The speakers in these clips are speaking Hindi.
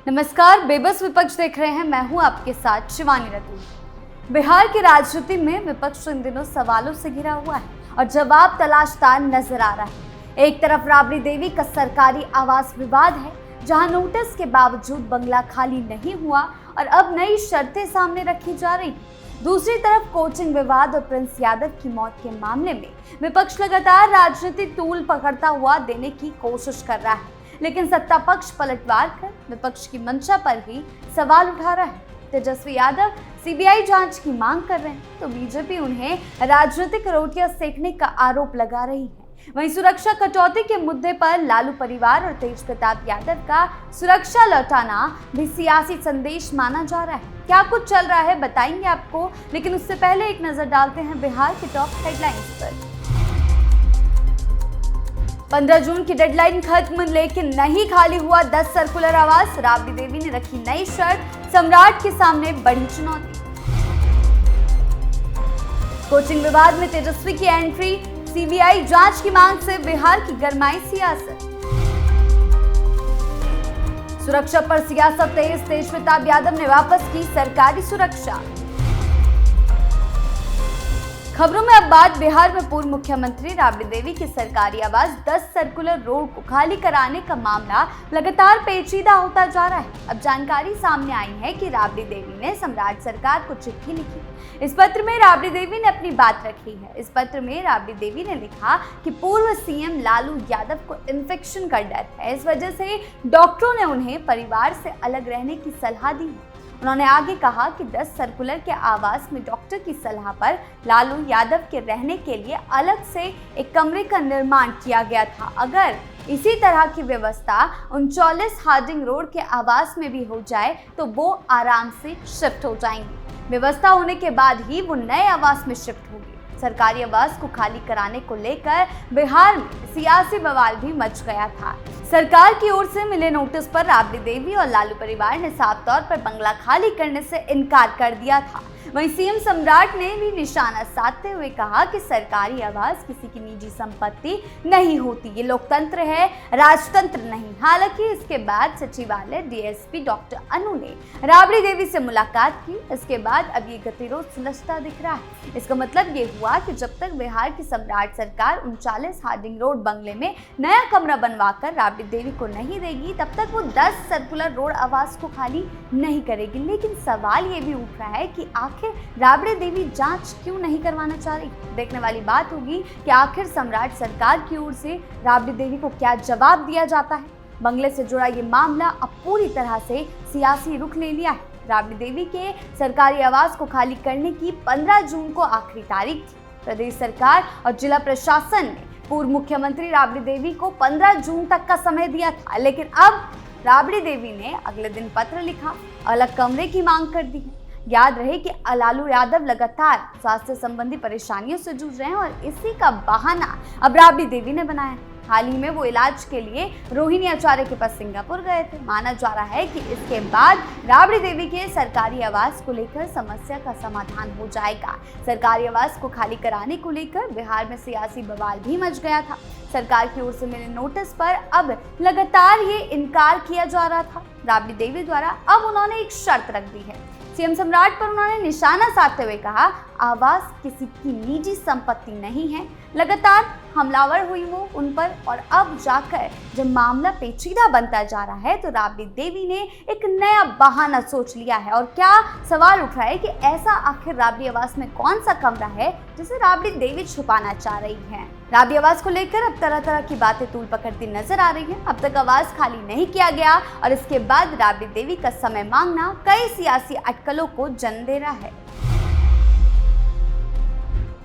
नमस्कार, बेबस विपक्ष देख रहे हैं। मैं हूं आपके साथ शिवानी रतूर। बिहार की राजनीति में विपक्ष इन दिनों सवालों से घिरा हुआ है और जवाब तलाशता नजर आ रहा है। एक तरफ राबड़ी देवी का सरकारी आवास विवाद है, जहां नोटिस के बावजूद बंगला खाली नहीं हुआ और अब नई शर्तें सामने रखी जा रही। दूसरी तरफ कोचिंग विवाद और प्रिंस यादव की मौत के मामले में विपक्ष लगातार राजनीतिक टूल पकड़ता हुआ देने की कोशिश कर रहा है, लेकिन सत्ता पक्ष पलटवार कर विपक्ष की मंशा पर ही सवाल उठा रहा है। तेजस्वी यादव सीबीआई जांच की मांग कर रहे हैं तो बीजेपी उन्हें राजनीतिक रोटियां सेकने का आरोप लगा रही है। वहीं सुरक्षा कटौती के मुद्दे पर लालू परिवार और तेज प्रताप यादव का सुरक्षा लौटाना भी सियासी संदेश माना जा रहा है। क्या कुछ चल रहा है बताएंगे आपको, लेकिन उससे पहले एक नजर डालते हैं बिहार की टॉप हेडलाइंस पर। 15 जून की डेडलाइन खत्म, लेकिन नहीं खाली हुआ 10 सर्कुलर आवास। राबड़ी देवी ने रखी नई शर्त, सम्राट के सामने बड़ी चुनौती। कोचिंग विवाद में तेजस्वी की एंट्री, सीबीआई जांच की मांग से बिहार की गरमाई सियासत। सुरक्षा पर सियासत तेज, तेज प्रताप यादव ने वापस की सरकारी सुरक्षा। खबरों में अब बात बिहार में पूर्व मुख्यमंत्री राबड़ी देवी के सरकारी आवास 10 सर्कुलर रोड को खाली कराने का मामला लगातार पेचीदा होता जा रहा है। अब जानकारी सामने आई है कि राबड़ी देवी ने सम्राट सरकार को चिट्ठी लिखी। इस पत्र में राबड़ी देवी ने अपनी बात रखी है। इस पत्र में राबड़ी देवी ने लिखा कि पूर्व सीएम लालू यादव को इन्फेक्शन का डर है, इस वजह से डॉक्टरों ने उन्हें परिवार से अलग रहने की सलाह दी है। उन्होंने आगे कहा कि 10 सर्कुलर के आवास में डॉक्टर की सलाह पर लालू यादव के रहने के लिए अलग से एक कमरे का निर्माण किया गया था। अगर इसी तरह की व्यवस्था 39 हार्डिंग रोड के आवास में भी हो जाए तो वो आराम से शिफ्ट हो जाएंगे। व्यवस्था होने के बाद ही वो नए आवास में शिफ्ट होगी। सरकारी आवास को खाली कराने को लेकर बिहार में सियासी बवाल भी मच गया था। सरकार की ओर से मिले नोटिस पर राबड़ी देवी और लालू परिवार ने साफ तौर पर बंगला खाली करने से इनकार कर दिया था। वहीं सीएम सम्राट ने भी निशाना साधते हुए कहा कि सरकारी आवास किसी की निजी संपत्ति नहीं होती, ये लोकतंत्र है, राजतंत्र नहीं। हालांकि इसके बाद सचिवालय डीएसपी डॉक्टर अनु ने राबड़ी देवी से मुलाकात की। इसके बाद अब ये गतिरोध सुलझता दिख रहा है। इसका मतलब ये हुआ कि जब तक बिहार की सम्राट सरकार 39 हार्डिंग रोड बंगले में नया कमरा बनवाकर राबड़ी देवी को नहीं देगी, तब तक वो 10 सर्कुलर रोड आवास को खाली नहीं करेगी। लेकिन सवाल ये भी उठ रहा है कि आखिर राबड़ी देवी जांच क्यों नहीं करवाना चाह रही। देखने वाली बात होगी कि आखिर सम्राट सरकार की ओर से राबड़ी देवी को क्या जवाब दिया जाता है। बंगले से जुड़ा ये मामला अब पूरी तरह से सियासी रुख ले लिया है। राबड़ी देवी के सरकारी आवास को खाली करने की 15 जून को आखिरी तारीख थी। प्रदेश सरकार और जिला प्रशासन ने पूर्व मुख्यमंत्री राबड़ी देवी को 15 जून तक का समय दिया था, लेकिन अब राबड़ी देवी ने अगले दिन पत्र लिखा, अलग कमरे की मांग कर दी है। याद रहे कि लालू यादव लगातार स्वास्थ्य संबंधी परेशानियों से जूझ रहे हैं और इसी का बहाना अब राबड़ी देवी ने बनाया। हाल ही में वो इलाज के लिए रोहिणी आचार्य के पास सिंगापुर गए थे। माना जा रहा है कि इसके बाद राबड़ी देवी के सरकारी आवास को लेकर समस्या का समाधान हो जाएगा। सरकारी आवास को खाली कराने को लेकर बिहार में सियासी बवाल भी मच गया था। सरकार की ओर से मिले नोटिस पर अब लगातार ये इनकार किया जा रहा था राबड़ी देवी द्वारा। अब उन्होंने एक शर्त रख दी है। सीएम सम्राट पर उन्होंने निशाना साधते हुए कहा, आवास किसी की निजी संपत्ति नहीं है। लगातार हमलावर हुई वो उन पर, और अब जाकर जब मामला पेचीदा बनता जा रहा है तो राबड़ी देवी ने एक नया बहाना सोच लिया है। और क्या सवाल उठ रहा है कि ऐसा आखिर राबड़ी आवास में कौन सा कमरा है जिसे राबड़ी देवी छुपाना चाह रही है। राबड़ी आवास को लेकर अब तरह तरह की बातें तूल पकड़ती नजर आ रही हैं। अब तक आवास खाली नहीं किया गया और इसके बाद राबड़ी देवी का समय मांगना कई सियासी अटकलों को जन्म दे रहा है।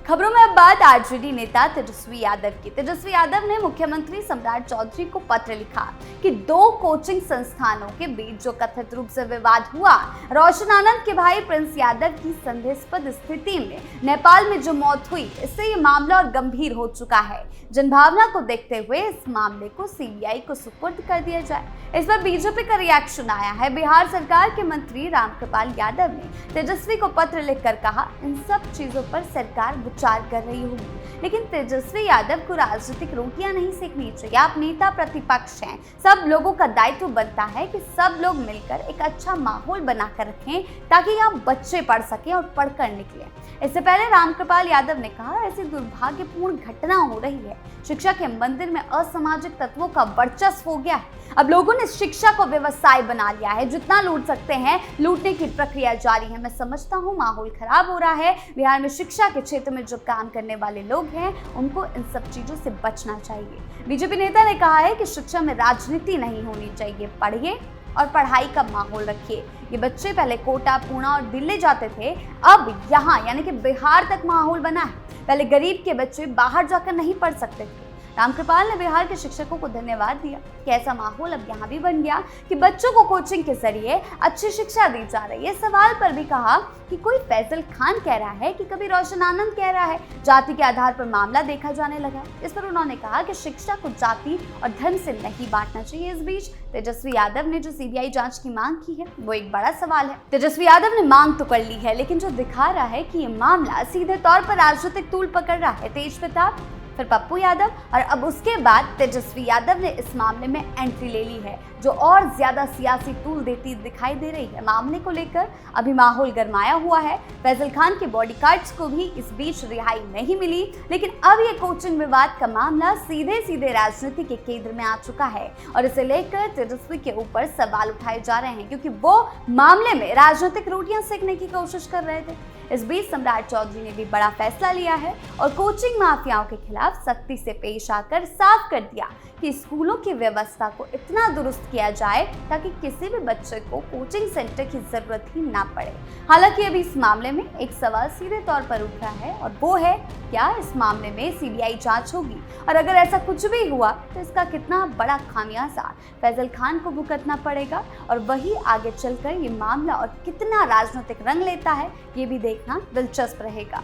खबरों में अब बात आरजेडी नेता तेजस्वी यादव की। तेजस्वी यादव ने मुख्यमंत्री सम्राट चौधरी को पत्र लिखा कि 2 कोचिंग संस्थानों के बीच जो कथित रूप से विवाद हुआ, रोशन आनंद के भाई प्रिंस यादव की संदेहास्पद स्थिति में नेपाल में जो मौत हुई, इससे ये मामला और गंभीर हो चुका है। जनभावना को देखते हुए इस मामले को सीबीआई को सुपुर्द कर दिया जाए। इस पर बीजेपी का रिएक्शन आया है। बिहार सरकार के मंत्री रामकृपाल यादव ने तेजस्वी को पत्र लिखकर कहा, इन सब चीजों पर सरकार विचार कर रही होगी, लेकिन तेजस्वी यादव को राजनीतिक रोटियां नहीं सेकनी चाहिए। आप नेता प्रतिपक्ष हैं, सब लोगों का दायित्व बनता है कि सब लोग मिलकर एक अच्छा माहौल बनाकर रखें ताकि यहाँ बच्चे पढ़ सकें और पढ़कर निकलें। इससे पहले रामकृपाल यादव ने कहा, ऐसी दुर्भाग्यपूर्ण घटना हो रही है, शिक्षा के मंदिर में असामाजिक तत्वों का वर्चस्व हो गया है। अब लोगों ने शिक्षा को व्यवसाय बना लिया है, जितना लूट सकते हैं लूटने की प्रक्रिया जारी है। मैं समझता हूँ माहौल खराब हो रहा है। बिहार में शिक्षा के क्षेत्र में जो काम करने वाले लोग हैं उनको इन सब चीजों से बचना चाहिए। बीजेपी नेता ने कहा है कि शिक्षा में राजनीति नहीं होनी चाहिए, पढ़िए और पढ़ाई का माहौल रखिए। ये बच्चे पहले कोटा, पूना और दिल्ली जाते थे, अब यहाँ यानी कि बिहार तक माहौल बना है। पहले गरीब के बच्चे बाहर जाकर नहीं पढ़ सकते थे। रामकृपाल ने बिहार के शिक्षकों को धन्यवाद दिया कि ऐसा माहौल अब यहाँ भी बन गया कि बच्चों को कोचिंग के जरिए अच्छी शिक्षा दी जा रही है। सवाल पर भी कहा कि कोई फैजल खान कह रहा है कि कभी रोशन आनंद कह रहा है जाति के आधार पर मामला देखा जाने लगा। इस पर उन्होंने कहा कि शिक्षा को जाति और धर्म से नहीं बांटना चाहिए। इस बीच तेजस्वी यादव ने जो सीबीआई जांच की मांग की है वो एक बड़ा सवाल है। तेजस्वी यादव ने मांग तो कर ली है, लेकिन जो दिखा रहा है कि ये मामला सीधे तौर पर राजनीतिक तूल पकड़ रहा है। तेज प्रताप, फिर पप्पू यादव और अब उसके बाद तेजस्वी यादव ने इस मामले में एंट्री ले ली है, जो और ज्यादा सियासी तूल देती दिखाई दे रही है। मामले को लेकर अभी माहौल गरमाया हुआ है। फैजल खान के बॉडीगार्ड्स को भी इस बीच रिहाई नहीं मिली, लेकिन अब ये कोचिंग विवाद का मामला सीधे सीधे राजनीति के केंद्र में आ चुका है और इसे लेकर तेजस्वी के ऊपर सवाल उठाए जा रहे हैं, क्योंकि वो मामले में राजनीतिक रोटियां सेकने की कोशिश कर रहे थे। इस बीच सम्राट चौधरी ने भी बड़ा फैसला लिया है और कोचिंग माफियाओं के खिलाफ सख्ती से पेश आकर साफ कर दिया कि स्कूलों की व्यवस्था को इतना दुरुस्त किया जाए ताकि किसी भी बच्चे को कोचिंग सेंटर की जरूरत ही ना पड़े। हालांकि अभी इस मामले में एक सवाल सीधे तौर पर उठ रहा है और वो है, क्या इस मामले में सीबीआई जांच होगी और अगर ऐसा कुछ भी हुआ तो इसका कितना बड़ा खामियाजा फैजल खान को भुगतना पड़ेगा और वही आगे चलकर ये मामला और कितना राजनीतिक रंग लेता है ये भी देखना दिलचस्प रहेगा।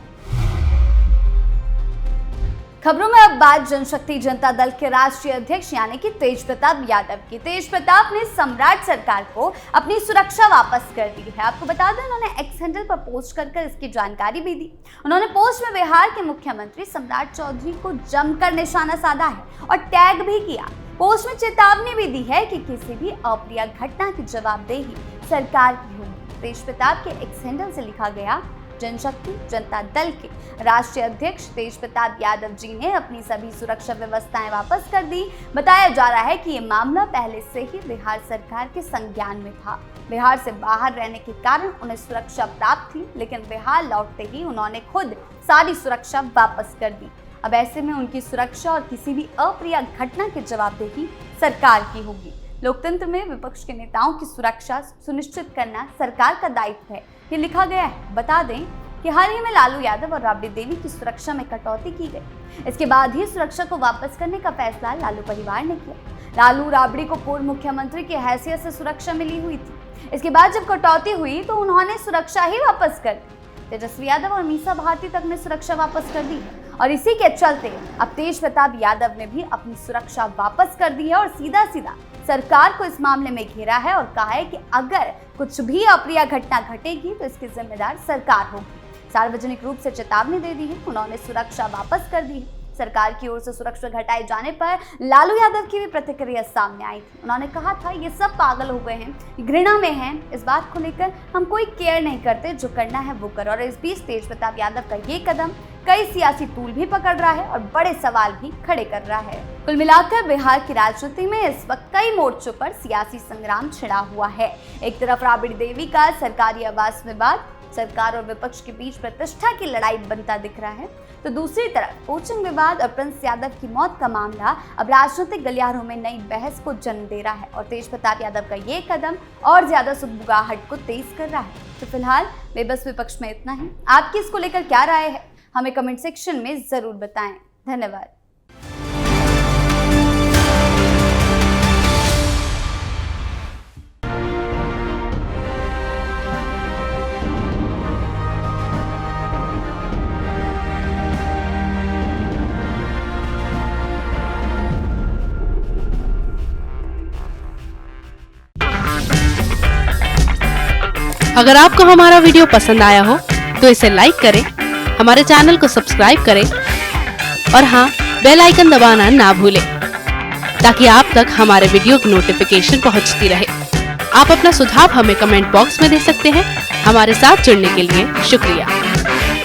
खबरों में अब बात जनशक्ति जनता दल के राष्ट्रीय अध्यक्ष यानी कि तेज प्रताप यादव की। तेज प्रताप ने सम्राट सरकार को अपनी सुरक्षा वापस कर दी है। आपको बता दें, उन्होंने एक्स हैंडल पर पोस्ट कर इसकी जानकारी भी दी। उन्होंने पोस्ट में बिहार के मुख्यमंत्री सम्राट चौधरी को जमकर निशाना साधा है और टैग भी किया। पोस्ट में चेतावनी भी दी है कि किसी भी अप्रिय घटना की जवाबदेही सरकार की होगी। तेज प्रताप के एक्स हैंडल से लिखा गया, जनशक्ति जनता दल के राष्ट्रीय अध्यक्ष तेज प्रताप यादव जी ने अपनी सभी सुरक्षा व्यवस्थाएं वापस कर दी। बताया जा रहा है कि ये मामला पहले से ही बिहार सरकार के संज्ञान में था। बिहार से बाहर रहने के कारण उन्हें सुरक्षा प्राप्त थी, लेकिन बिहार लौटते ही उन्होंने खुद सारी सुरक्षा वापस कर दी। अब ऐसे में उनकी सुरक्षा और किसी भी अप्रिय घटना की जवाबदेही सरकार की होगी। लोकतंत्र में विपक्ष के नेताओं की सुरक्षा सुनिश्चित करना सरकार का दायित्व है, ये लिखा गया है। बता दें कि हाल ही में लालू यादव और राबड़ी देवी की सुरक्षा में कटौती की गई। इसके बाद ही सुरक्षा को वापस करने का फैसला लालू परिवार ने किया। लालू राबड़ी को पूर्व मुख्यमंत्री की हैसियत से सुरक्षा मिली हुई थी। इसके बाद जब कटौती हुई तो उन्होंने सुरक्षा ही वापस कर दी। तेजस्वी यादव और मीसा भारती तक ने सुरक्षा वापस कर दी और इसी के चलते अब तेज प्रताप यादव ने भी अपनी सुरक्षा वापस कर दी है और सीधा सीधा सरकार को इस मामले में घेरा है और कहा है कि अगर कुछ भी अप्रिय घटना घटेगी तो इसकी जिम्मेदार सरकार होगी। सार्वजनिक रूप से चेतावनी दे दी है। उन्होंने सुरक्षा वापस कर दी है। सरकार की ओर से सुरक्षा घटाए जाने पर लालू यादव की भी प्रतिक्रिया सामने आई थी। उन्होंने कहा था, ये सब पागल हो गए हैं, घृणा में हैं। इस बात को लेकर हम कोई केयर नहीं करते, जो करना है वो करो। और इस बीच तेज प्रताप यादव का ये कदम कई सियासी तूल भी पकड़ रहा है और बड़े सवाल भी खड़े कर रहा है। कुल मिलाकर बिहार की राजनीति में इस वक्त कई मोर्चों पर सियासी संग्राम छिड़ा हुआ है। एक तरफ राबड़ी देवी का सरकारी आवास विवाद सरकार और विपक्ष के बीच प्रतिष्ठा की लड़ाई बनता दिख रहा है, तो दूसरी तरफ कोचिंग विवाद और प्रिंस यादव की मौत का मामला अब राजनीतिक गलियारों में नई बहस को जन्म दे रहा है और तेज प्रताप यादव का ये कदम और ज्यादा सुगबुगाहट को तेज कर रहा है। तो फिलहाल बेबस विपक्ष में इतना ही। आपकी इसको लेकर क्या राय है, हमें कमेंट सेक्शन में जरूर बताएं। धन्यवाद। अगर आपको हमारा वीडियो पसंद आया हो तो इसे लाइक करें, हमारे चैनल को सब्सक्राइब करें और हाँ, बेल आइकन दबाना ना भूलें ताकि आप तक हमारे वीडियो की नोटिफिकेशन पहुंचती रहे। आप अपना सुझाव हमें कमेंट बॉक्स में दे सकते हैं। हमारे साथ जुड़ने के लिए शुक्रिया।